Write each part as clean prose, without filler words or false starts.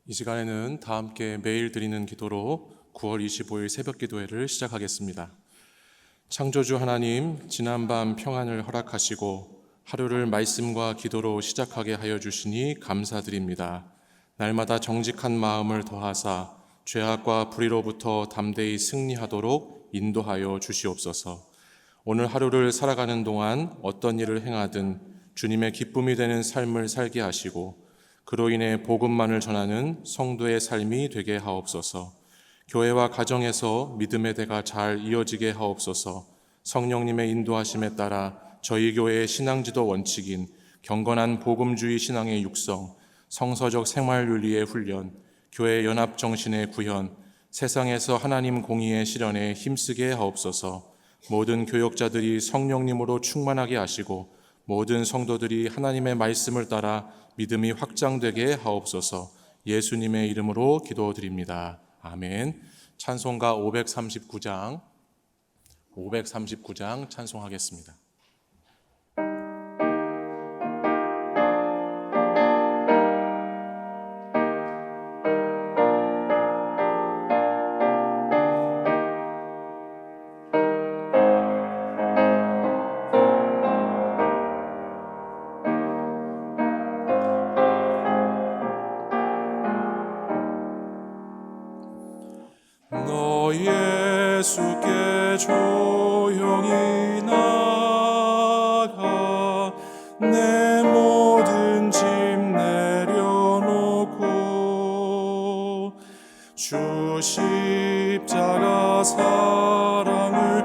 이 시간에는 다 함께 매일 드리는 기도로 9월 25일 새벽 기도회를 시작하겠습니다. 창조주 하나님, 지난밤 평안을 허락하시고 하루를 말씀과 기도로 시작하게 하여 주시니 감사드립니다. 날마다 정직한 마음을 더하사 죄악과 불의로부터 담대히 승리하도록 인도하여 주시옵소서. 오늘 하루를 살아가는 동안 어떤 일을 행하든 주님의 기쁨이 되는 삶을 살게 하시고 그로 인해 복음만을 전하는 성도의 삶이 되게 하옵소서. 교회와 가정에서 믿음의 대가 잘 이어지게 하옵소서. 성령님의 인도하심에 따라 저희 교회의 신앙지도 원칙인 경건한 복음주의 신앙의 육성, 성서적 생활윤리의 훈련, 교회 연합 정신의 구현, 세상에서 하나님 공의의 실현에 힘쓰게 하옵소서. 모든 교역자들이 성령님으로 충만하게 하시고 모든 성도들이 하나님의 말씀을 따라 믿음이 확장되게 하옵소서. 예수님의 이름으로 기도드립니다. 아멘. 찬송가 539장 찬송하겠습니다. 예수께 조용히 나가 내 모든 짐 내려놓고 주 십자가 사랑을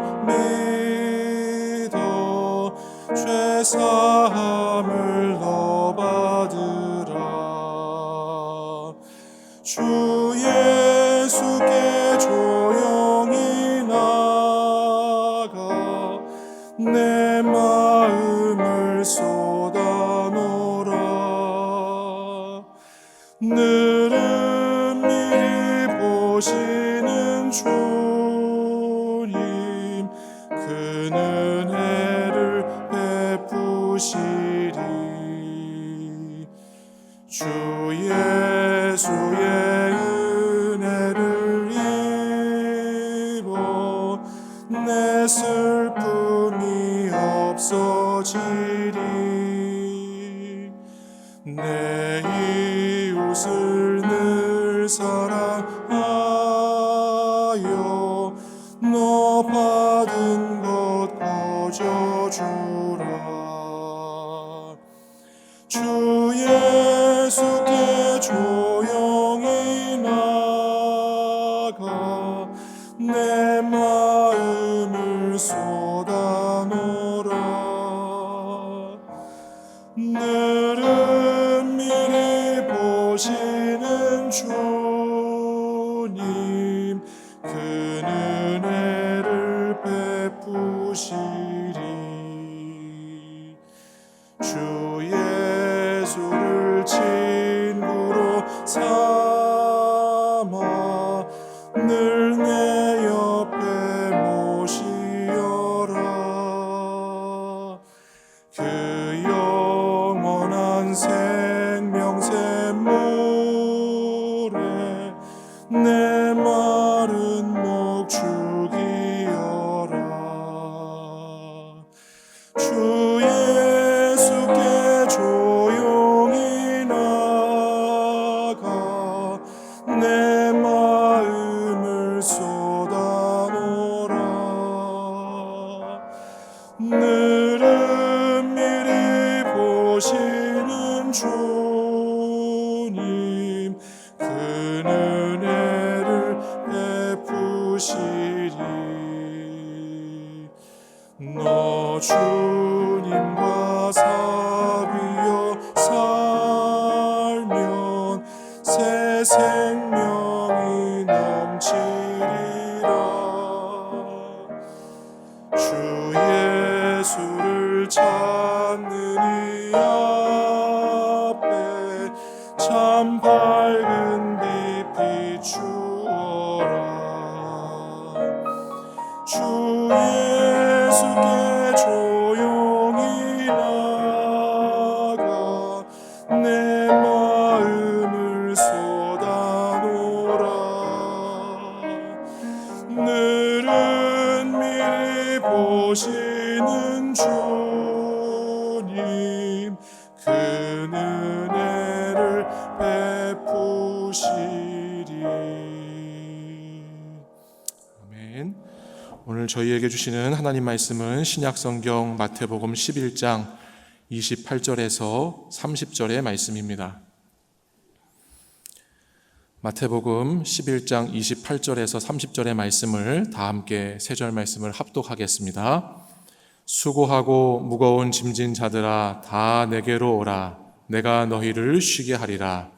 믿어 죄 사함을 너 받으라. 주 예수께 조용히 나가 내 마음을 쏟아놓으라. 늘은 미리 보시는 주님 그 은혜를 베푸시리. 주 예수의 은혜를 입어 내 슬픔이 없어지리. 내 이웃을 늘 사랑하여 너 받은 것 거저주라. 주 예수께 조용히 나가 내 마음을 쏟아놓으라. 늘은 미리 보시는 주님 그 은혜를 베푸시리. 주 예수를 친구로 삼아 늘 내 옆에 모시어라. 그 영원한 생명샘물에 내 마른 목 죽이어라. 주 예수께 조용히 나가 내 마음을 쏟아놓으라. 늘은 미리 보시는 주님 그 은혜를 베푸시리. 너 주님과 사귀어 살면 새 생명이 넘치리라. 주 예수를 찾는 이 앞에 참 밝은 빛 비추어라. 주 예수께 조용히 나가 내 마음을 쏟아 베푸시리. 아멘. 오늘 저희에게 주시는 하나님 말씀은 신약성경 마태복음 11장 28절에서 30절의 말씀입니다. 마태복음 11장 28절에서 30절의 말씀을 다 함께 세 절 말씀을 합독하겠습니다. 수고하고 무거운 짐진 자들아 다 내게로 오라. 내가 너희를 쉬게 하리라.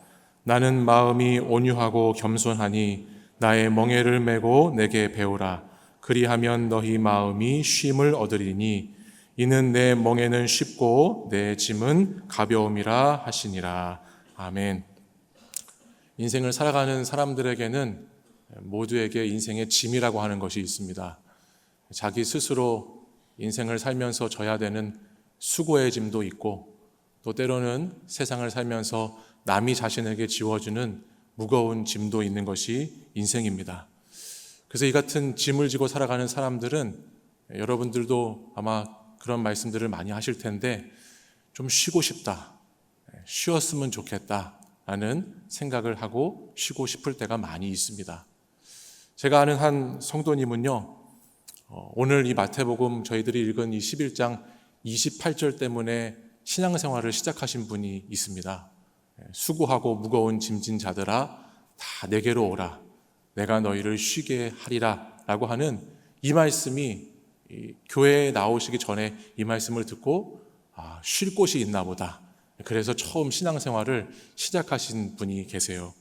나는 마음이 온유하고 겸손하니 나의 멍에를 메고 내게 배우라. 그리하면 너희 마음이 쉼을 얻으리니 이는 내 멍에는 쉽고 내 짐은 가벼움이라 하시니라. 아멘. 인생을 살아가는 사람들에게는 모두에게 인생의 짐이라고 하는 것이 있습니다. 자기 스스로 인생을 살면서 져야 되는 수고의 짐도 있고, 또 때로는 세상을 살면서 남이 자신에게 지워주는 무거운 짐도 있는 것이 인생입니다. 그래서 이 같은 짐을 지고 살아가는 사람들은 여러분들도 아마 그런 말씀들을 많이 하실 텐데, 좀 쉬고 싶다, 쉬었으면 좋겠다 라는 생각을 하고 쉬고 싶을 때가 많이 있습니다. 제가 아는 한 성도님은요, 오늘 이 마태복음 저희들이 읽은 이 11장 28절 때문에 신앙생활을 시작하신 분이 있습니다. 수고하고 무거운 짐진 자들아 다 내게로 오라. 내가 너희를 쉬게 하리라 라고 하는 이 말씀이 교회에 나오시기 전에 이 말씀을 듣고 쉴 곳이 있나 보다. 그래서 처음 신앙생활을 시작하신 분이 계세요.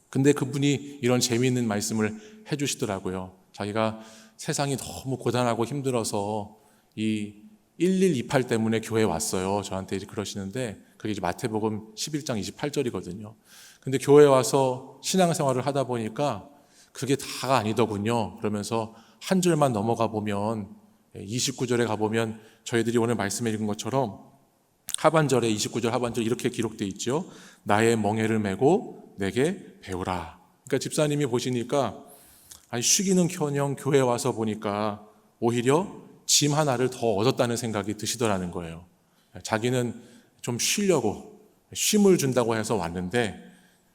근데 그분이 이런 재미있는 말씀을 해주시더라고요. 자기가 세상이 너무 고단하고 힘들어서 이 1128 때문에 교회에 왔어요. 저한테 이제 그러시는데, 그게 이제 마태복음 11장 28절이거든요. 근데 교회에 와서 신앙생활을 하다 보니까 그게 다가 아니더군요. 그러면서 한 줄만 넘어가 보면 29절에 가보면 저희들이 오늘 말씀에 읽은 것처럼 하반절에 29절 하반절 이렇게 기록되어 있죠. 나의 멍에를 메고 내게 배우라. 그러니까 집사님이 보시니까 쉬기는커녕 교회에 와서 보니까 오히려 짐 하나를 더 얻었다는 생각이 드시더라는 거예요. 자기는 좀 쉬려고 쉼을 준다고 해서 왔는데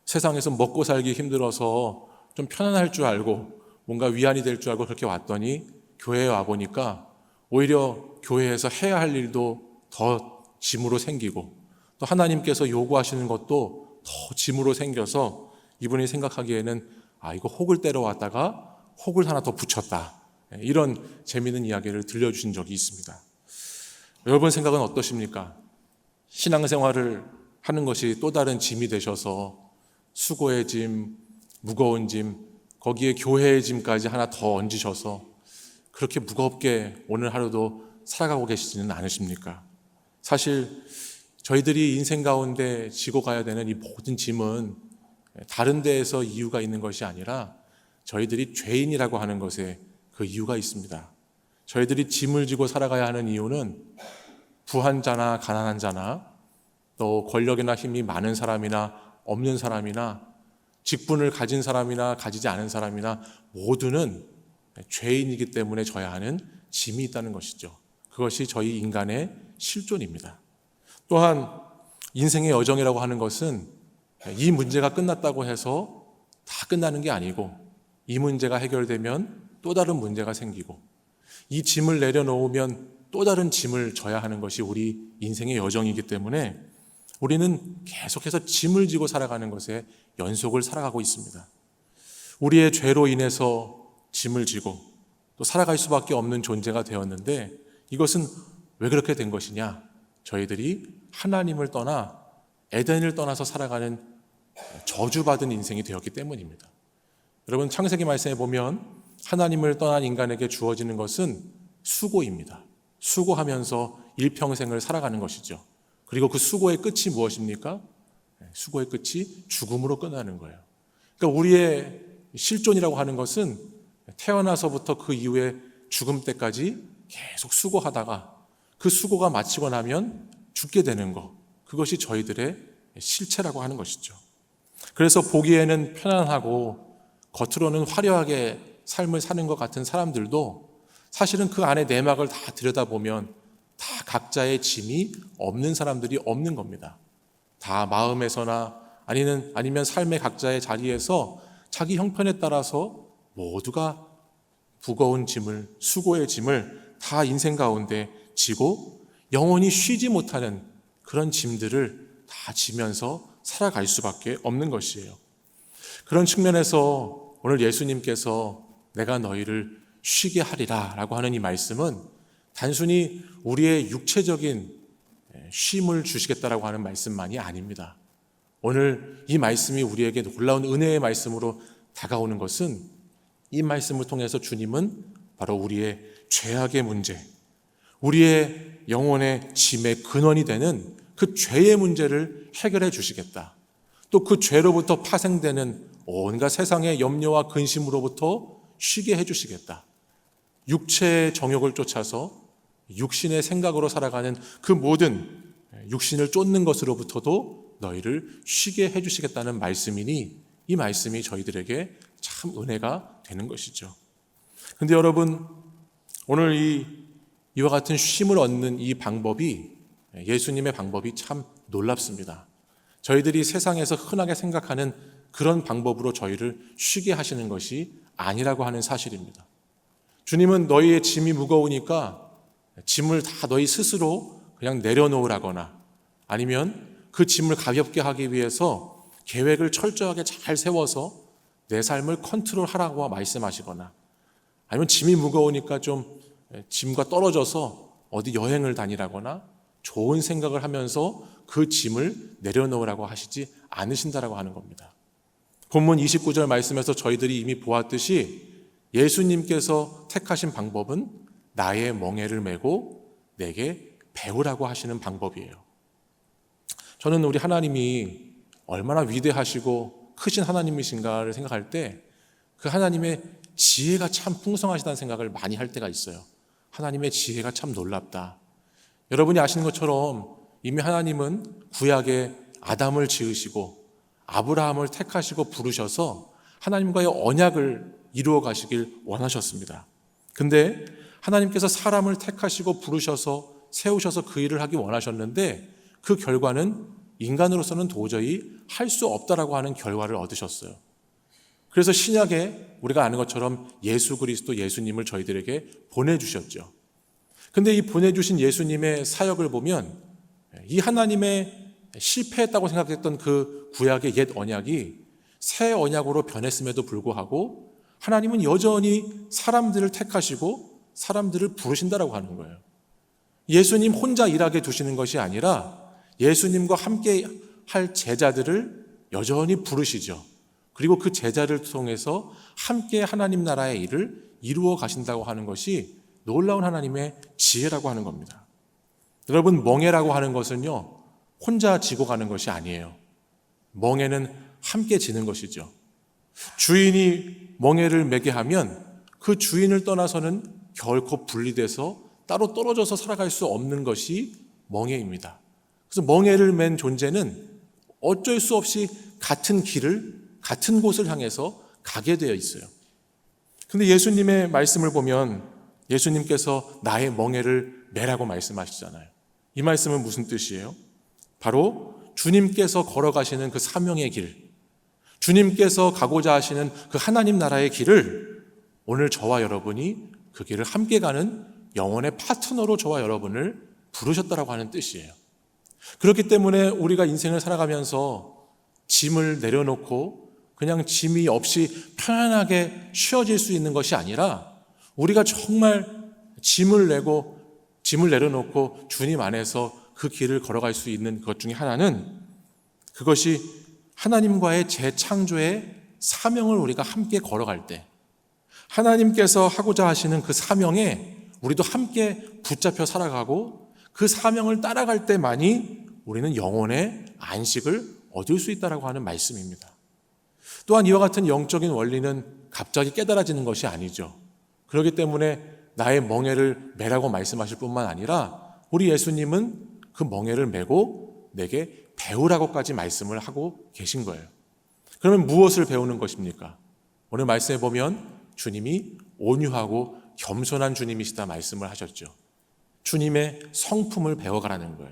세상에서 먹고 살기 힘들어서 좀 편안할 줄 알고 뭔가 위안이 될 줄 알고 그렇게 왔더니 교회에 와보니까 오히려 교회에서 해야 할 일도 더 짐으로 생기고, 또 하나님께서 요구하시는 것도 더 짐으로 생겨서 이분이 생각하기에는 이거 혹을 때려 왔다가 혹을 하나 더 붙였다, 이런 재미있는 이야기를 들려주신 적이 있습니다. 여러분 생각은 어떠십니까? 신앙생활을 하는 것이 또 다른 짐이 되셔서 수고의 짐, 무거운 짐, 거기에 교회의 짐까지 하나 더 얹으셔서 그렇게 무겁게 오늘 하루도 살아가고 계시지는 않으십니까? 사실 저희들이 인생 가운데 지고 가야 되는 이 모든 짐은 다른 데에서 이유가 있는 것이 아니라 저희들이 죄인이라고 하는 것에 그 이유가 있습니다. 저희들이 짐을 지고 살아가야 하는 이유는 부한 자나 가난한 자나 또 권력이나 힘이 많은 사람이나 없는 사람이나 직분을 가진 사람이나 가지지 않은 사람이나 모두는 죄인이기 때문에 져야 하는 짐이 있다는 것이죠. 그것이 저희 인간의 실존입니다. 또한 인생의 여정이라고 하는 것은 이 문제가 끝났다고 해서 다 끝나는 게 아니고, 이 문제가 해결되면 또 다른 문제가 생기고, 이 짐을 내려놓으면 또 다른 짐을 져야 하는 것이 우리 인생의 여정이기 때문에 우리는 계속해서 짐을 지고 살아가는 것에 연속을 살아가고 있습니다. 우리의 죄로 인해서 짐을 지고 또 살아갈 수밖에 없는 존재가 되었는데, 이것은 왜 그렇게 된 것이냐? 저희들이 하나님을 떠나 에덴을 떠나서 살아가는 저주받은 인생이 되었기 때문입니다. 여러분, 창세기 말씀에 보면 하나님을 떠난 인간에게 주어지는 것은 수고입니다. 수고하면서 일평생을 살아가는 것이죠. 그리고 그 수고의 끝이 무엇입니까? 수고의 끝이 죽음으로 끝나는 거예요. 그러니까 우리의 실존이라고 하는 것은 태어나서부터 그 이후에 죽음 때까지 계속 수고하다가 그 수고가 마치고 나면 죽게 되는 것, 그것이 저희들의 실체라고 하는 것이죠. 그래서 보기에는 편안하고 겉으로는 화려하게 삶을 사는 것 같은 사람들도 사실은 그 안에 내막을 다 들여다보면 다 각자의 짐이 없는 사람들이 없는 겁니다. 다 마음에서나 아니면 삶의 각자의 자리에서 자기 형편에 따라서 모두가 무거운 짐을, 수고의 짐을 다 인생 가운데 지고 영원히 쉬지 못하는 그런 짐들을 다 지면서 살아갈 수밖에 없는 것이에요. 그런 측면에서 오늘 예수님께서 내가 너희를 쉬게 하리라 라고 하는 이 말씀은 단순히 우리의 육체적인 쉼을 주시겠다라고 하는 말씀만이 아닙니다. 오늘 이 말씀이 우리에게 놀라운 은혜의 말씀으로 다가오는 것은 이 말씀을 통해서 주님은 바로 우리의 죄악의 문제, 우리의 영혼의 짐의 근원이 되는 그 죄의 문제를 해결해 주시겠다. 또 그 죄로부터 파생되는 온갖 세상의 염려와 근심으로부터 쉬게 해 주시겠다. 육체의 정욕을 쫓아서 육신의 생각으로 살아가는 그 모든 육신을 쫓는 것으로부터도 너희를 쉬게 해 주시겠다는 말씀이니 이 말씀이 저희들에게 참 은혜가 되는 것이죠. 근데 여러분, 오늘 이와 같은 쉼을 얻는 이 방법이, 예수님의 방법이 참 놀랍습니다. 저희들이 세상에서 흔하게 생각하는 그런 방법으로 저희를 쉬게 하시는 것이 아니라고 하는 사실입니다. 주님은 너희의 짐이 무거우니까 짐을 다 너희 스스로 그냥 내려놓으라거나 아니면 그 짐을 가볍게 하기 위해서 계획을 철저하게 잘 세워서 내 삶을 컨트롤하라고 말씀하시거나 아니면 짐이 무거우니까 좀 짐과 떨어져서 어디 여행을 다니라거나 좋은 생각을 하면서 그 짐을 내려놓으라고 하시지 않으신다라고 하는 겁니다. 본문 29절 말씀에서 저희들이 이미 보았듯이 예수님께서 택하신 방법은 나의 멍에를 메고 내게 배우라고 하시는 방법이에요. 저는 우리 하나님이 얼마나 위대하시고 크신 하나님이신가를 생각할 때 그 하나님의 지혜가 참 풍성하시다는 생각을 많이 할 때가 있어요. 하나님의 지혜가 참 놀랍다. 여러분이 아시는 것처럼 이미 하나님은 구약에 아담을 지으시고 아브라함을 택하시고 부르셔서 하나님과의 언약을 이루어 가시길 원하셨습니다. 근데 하나님께서 사람을 택하시고 부르셔서 세우셔서 그 일을 하기 원하셨는데 그 결과는 인간으로서는 도저히 할 수 없다라고 하는 결과를 얻으셨어요. 그래서 신약에 우리가 아는 것처럼 예수 그리스도 예수님을 저희들에게 보내주셨죠. 근데 이 보내주신 예수님의 사역을 보면 이 하나님의 실패했다고 생각했던 그 구약의 옛 언약이 새 언약으로 변했음에도 불구하고 하나님은 여전히 사람들을 택하시고 사람들을 부르신다라고 하는 거예요. 예수님 혼자 일하게 두시는 것이 아니라 예수님과 함께 할 제자들을 여전히 부르시죠. 그리고 그 제자를 통해서 함께 하나님 나라의 일을 이루어 가신다고 하는 것이 놀라운 하나님의 지혜라고 하는 겁니다. 여러분, 멍에라고 하는 것은요, 혼자 지고 가는 것이 아니에요. 멍에는 함께 지는 것이죠. 주인이 멍에를 매게 하면 그 주인을 떠나서는 결코 분리돼서 따로 떨어져서 살아갈 수 없는 것이 멍에입니다. 그래서 멍에를 맨 존재는 어쩔 수 없이 같은 길을, 같은 곳을 향해서 가게 되어 있어요. 근데 예수님의 말씀을 보면 예수님께서 나의 멍에를 매라고 말씀하시잖아요. 이 말씀은 무슨 뜻이에요? 바로 주님께서 걸어가시는 그 사명의 길, 주님께서 가고자 하시는 그 하나님 나라의 길을 오늘 저와 여러분이 그 길을 함께 가는 영혼의 파트너로 저와 여러분을 부르셨다라고 하는 뜻이에요. 그렇기 때문에 우리가 인생을 살아가면서 짐을 내려놓고 그냥 짐이 없이 편안하게 쉬어질 수 있는 것이 아니라 우리가 정말 짐을 내려놓고 주님 안에서 그 길을 걸어갈 수 있는 것 중에 하나는 그것이 하나님과의 재창조의 사명을 우리가 함께 걸어갈 때 하나님께서 하고자 하시는 그 사명에 우리도 함께 붙잡혀 살아가고 그 사명을 따라갈 때만이 우리는 영혼의 안식을 얻을 수 있다고 하는 말씀입니다. 또한 이와 같은 영적인 원리는 갑자기 깨달아지는 것이 아니죠. 그렇기 때문에 나의 멍에를 매라고 말씀하실 뿐만 아니라 우리 예수님은 그 멍에를 메고 내게 배우라고까지 말씀을 하고 계신 거예요. 그러면 무엇을 배우는 것입니까? 오늘 말씀에 보면 주님이 온유하고 겸손한 주님이시다 말씀을 하셨죠. 주님의 성품을 배워가라는 거예요.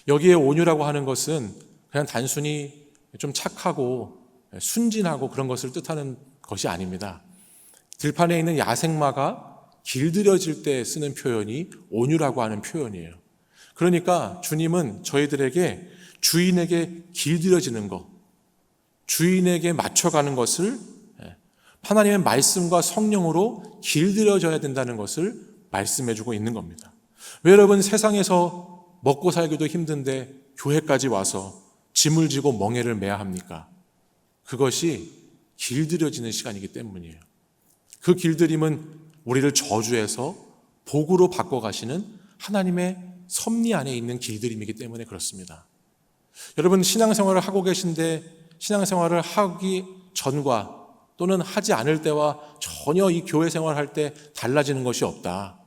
여기에 온유라고 하는 것은 그냥 단순히 좀 착하고 순진하고 그런 것을 뜻하는 것이 아닙니다. 들판에 있는 야생마가 길들여질 때 쓰는 표현이 온유라고 하는 표현이에요. 그러니까 주님은 저희들에게 주인에게 길들여지는 것, 주인에게 맞춰가는 것을 하나님의 말씀과 성령으로 길들여져야 된다는 것을 말씀해주고 있는 겁니다. 왜 여러분 세상에서 먹고 살기도 힘든데 교회까지 와서 짐을 지고 멍에를 매야 합니까? 그것이 길들여지는 시간이기 때문이에요. 그 길들임은 우리를 저주해서 복으로 바꿔가시는 하나님의 섭리 안에 있는 길들임이기 때문에 그렇습니다. 여러분 신앙생활을 하고 계신데 신앙생활을 하기 전과 또는 하지 않을 때와 전혀 이 교회 생활할 때 달라지는 것이 없다.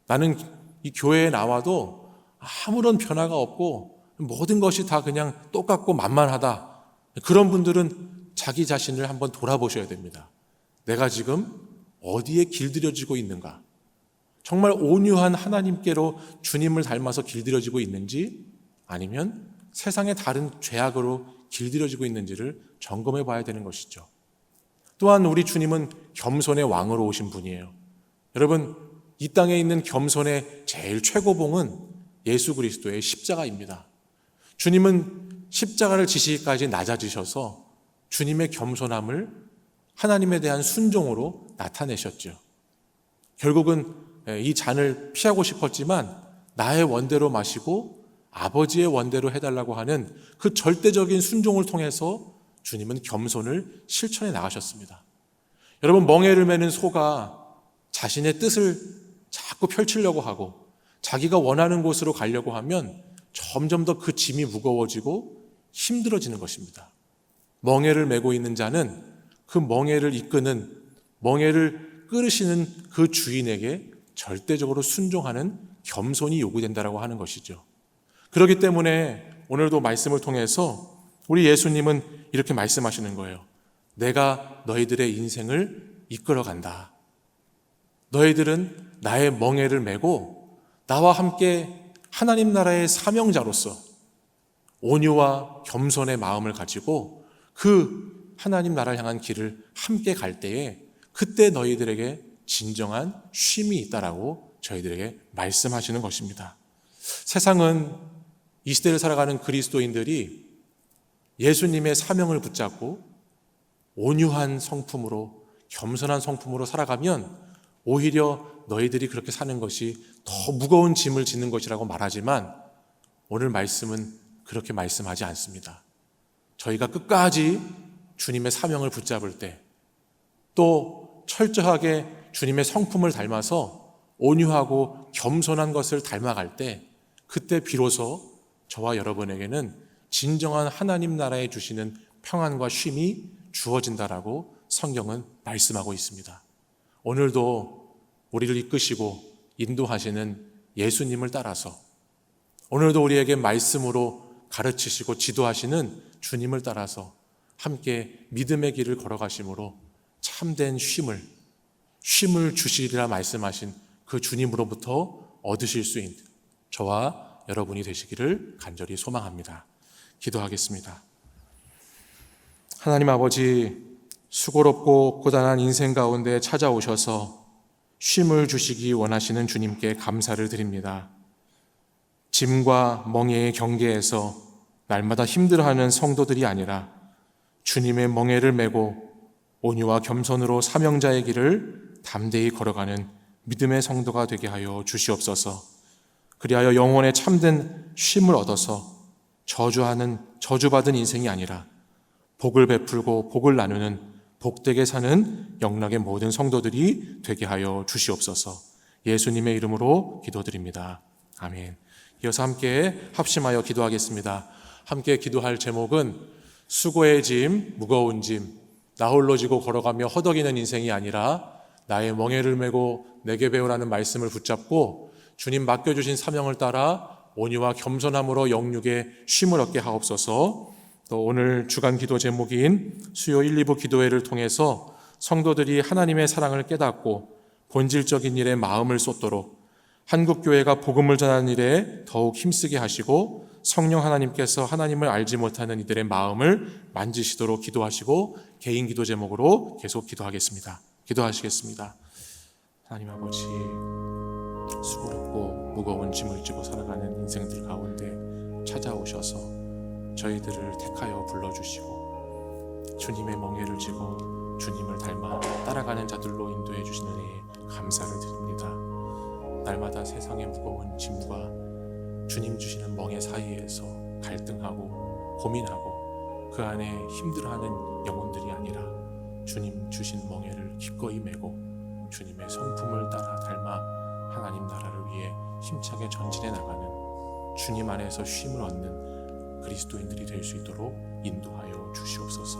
나는 이 교회에 나와도 아무런 변화가 없고 모든 것이 다 그냥 똑같고 만만하다. 그런 분들은 자기 자신을 한번 돌아보셔야 됩니다. 내가 지금 어디에 길들여지고 있는가? 정말 온유한 하나님께로 주님을 닮아서 길들여지고 있는지 아니면 세상의 다른 죄악으로 길들여지고 있는지를 점검해 봐야 되는 것이죠. 또한 우리 주님은 겸손의 왕으로 오신 분이에요. 여러분, 이 땅에 있는 겸손의 제일 최고봉은 예수 그리스도의 십자가입니다. 주님은 십자가를 지시기까지 낮아지셔서 주님의 겸손함을 하나님에 대한 순종으로 나타내셨죠. 결국은 이 잔을 피하고 싶었지만 나의 원대로 마시고 아버지의 원대로 해달라고 하는 그 절대적인 순종을 통해서 주님은 겸손을 실천해 나가셨습니다. 여러분, 멍에를 매는 소가 자신의 뜻을 자꾸 펼치려고 하고 자기가 원하는 곳으로 가려고 하면 점점 더 그 짐이 무거워지고 힘들어지는 것입니다. 멍에를 메고 있는 자는 그 멍에를 이끄는, 멍에를 끌으시는 그 주인에게 절대적으로 순종하는 겸손이 요구된다고 하는 것이죠. 그렇기 때문에 오늘도 말씀을 통해서 우리 예수님은 이렇게 말씀하시는 거예요. 내가 너희들의 인생을 이끌어간다. 너희들은 나의 멍에를 메고 나와 함께 하나님 나라의 사명자로서 온유와 겸손의 마음을 가지고 그 하나님 나라를 향한 길을 함께 갈 때에 그때 너희들에게 진정한 쉼이 있다라고 저희들에게 말씀하시는 것입니다. 세상은 이 시대를 살아가는 그리스도인들이 예수님의 사명을 붙잡고 온유한 성품으로 겸손한 성품으로 살아가면 오히려 너희들이 그렇게 사는 것이 더 무거운 짐을 지는 것이라고 말하지만 오늘 말씀은 그렇게 말씀하지 않습니다. 저희가 끝까지 주님의 사명을 붙잡을 때 또 철저하게 주님의 성품을 닮아서 온유하고 겸손한 것을 닮아갈 때 그때 비로소 저와 여러분에게는 진정한 하나님 나라에 주시는 평안과 쉼이 주어진다라고 성경은 말씀하고 있습니다. 오늘도 우리를 이끄시고 인도하시는 예수님을 따라서 오늘도 우리에게 말씀으로 가르치시고 지도하시는 주님을 따라서 함께 믿음의 길을 걸어가심으로 참된 쉼을 주시리라 말씀하신 그 주님으로부터 얻으실 수 있는 저와 여러분이 되시기를 간절히 소망합니다. 기도하겠습니다. 하나님 아버지, 수고롭고 고단한 인생 가운데 찾아오셔서 쉼을 주시기 원하시는 주님께 감사를 드립니다. 짐과 멍에의 경계에서 날마다 힘들어하는 성도들이 아니라 주님의 멍에를 메고 온유와 겸손으로 사명자의 길을 담대히 걸어가는 믿음의 성도가 되게 하여 주시옵소서. 그리하여 영혼의 참된 쉼을 얻어서 저주받은 인생이 아니라 복을 베풀고 복을 나누는 복되게 사는 영락의 모든 성도들이 되게 하여 주시옵소서. 예수님의 이름으로 기도드립니다. 아멘. 이어서 함께 합심하여 기도하겠습니다. 함께 기도할 제목은 수고의 짐, 무거운 짐, 나 홀로 지고 걸어가며 허덕이는 인생이 아니라 나의 멍에를 메고 내게 배우라는 말씀을 붙잡고 주님 맡겨주신 사명을 따라 온유와 겸손함으로 영육의 쉼을 얻게 하옵소서. 또 오늘 주간 기도 제목인 수요 1, 2부 기도회를 통해서 성도들이 하나님의 사랑을 깨닫고 본질적인 일에 마음을 쏟도록 한국교회가 복음을 전하는 일에 더욱 힘쓰게 하시고 성령 하나님께서 하나님을 알지 못하는 이들의 마음을 만지시도록 기도하시고 개인 기도 제목으로 계속 기도하겠습니다. 기도하시겠습니다. 하나님 아버지, 수고롭고 무거운 짐을 지고 살아가는 인생들 가운데 찾아오셔서 저희들을 택하여 불러주시고 주님의 멍에를 지고 주님을 닮아 따라가는 자들로 인도해 주시는 은혜에 감사를 드립니다. 날마다 세상의 무거운 짐과 주님 주시는 멍에 사이에서 갈등하고 고민하고 그 안에 힘들어하는 영혼들이 아니라 주님 주신 멍에를 기꺼이 메고 주님의 성품을 따라 닮아 하나님 나라를 위해 힘차게 전진해 나가는 주님 안에서 쉼을 얻는 그리스도인들이 될 수 있도록 인도하여 주시옵소서.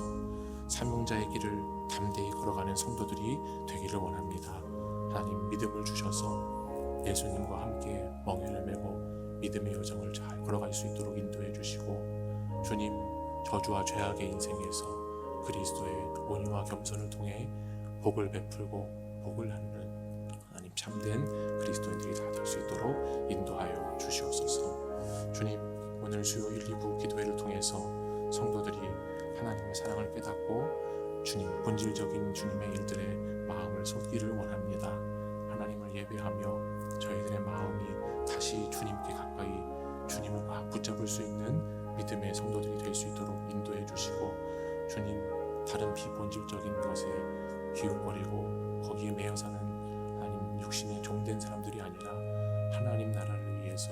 사명자의 길을 담대히 걸어가는 성도들이 되기를 원합니다. 하나님 믿음을 주셔서 예수님과 함께 멍에를 메고 믿음의 여정을 잘 걸어갈 수 있도록 인도해 주시고 주님 저주와 죄악의 인생에서 그리스도의 온유와 겸손을 통해 복을 베풀고 복을 나누는 하나님 참된 그리스도인들이 다 될 수 있도록 인도하여 주시옵소서. 주님 오늘 수요일 2부 기도회를 통해서 성도들이 하나님의 사랑을 깨닫고 주님 본질적인 주님의 일들에 마음을 쏟기를 원합니다. 하나님을 예배하며 저희들의 마음이 다시 주님께 가까이 주님을 막 붙잡을 수 있는 믿음의 성도들이 될 수 있도록 인도해 주시고 주님 다른 비본질적인 것에 기웃거리고 거기에 매여 사는 하나님 육신의 종된 사람들이 아니라 하나님 나라를 위해서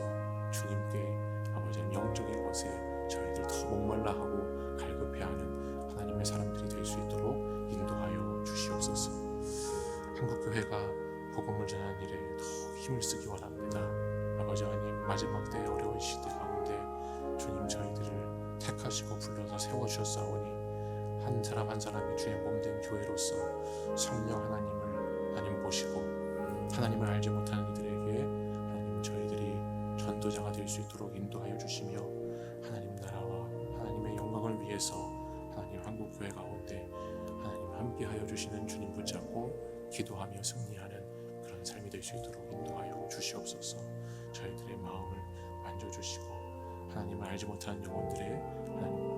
주님께 아버지 영적인 것에 저희들 더 목말라하고 갈급해하는 하나님의 사람들이 될 수 있도록 인도하여 주시옵소서. 한국교회가 복음을 전하는 일에 더 힘을 쓰기 원합니다. 아버지 하나님 마지막 때의 어려운 시대 가운데 주님 저희들을 택하시고 불러서 세워주셨사오니 한 사람 한 사람이 주의 몸된 교회로서 성령 하나님을 하나님 보시고 하나님을 알지 못하는 이들에게 하나님 저희들이 전도자가 될 수 있도록 인도하여 주시며 하나님 나라와 하나님의 영광을 위해서 하나님 한국교회 가운데 하나님 함께하여 주시는 주님 붙잡고 기도하며 승리하는 그런 삶이 될 수 있도록 인도하여 주시옵소서. 저희들의 마음을 만져주시고 하나님을 알지 못하는 영혼들의 하나님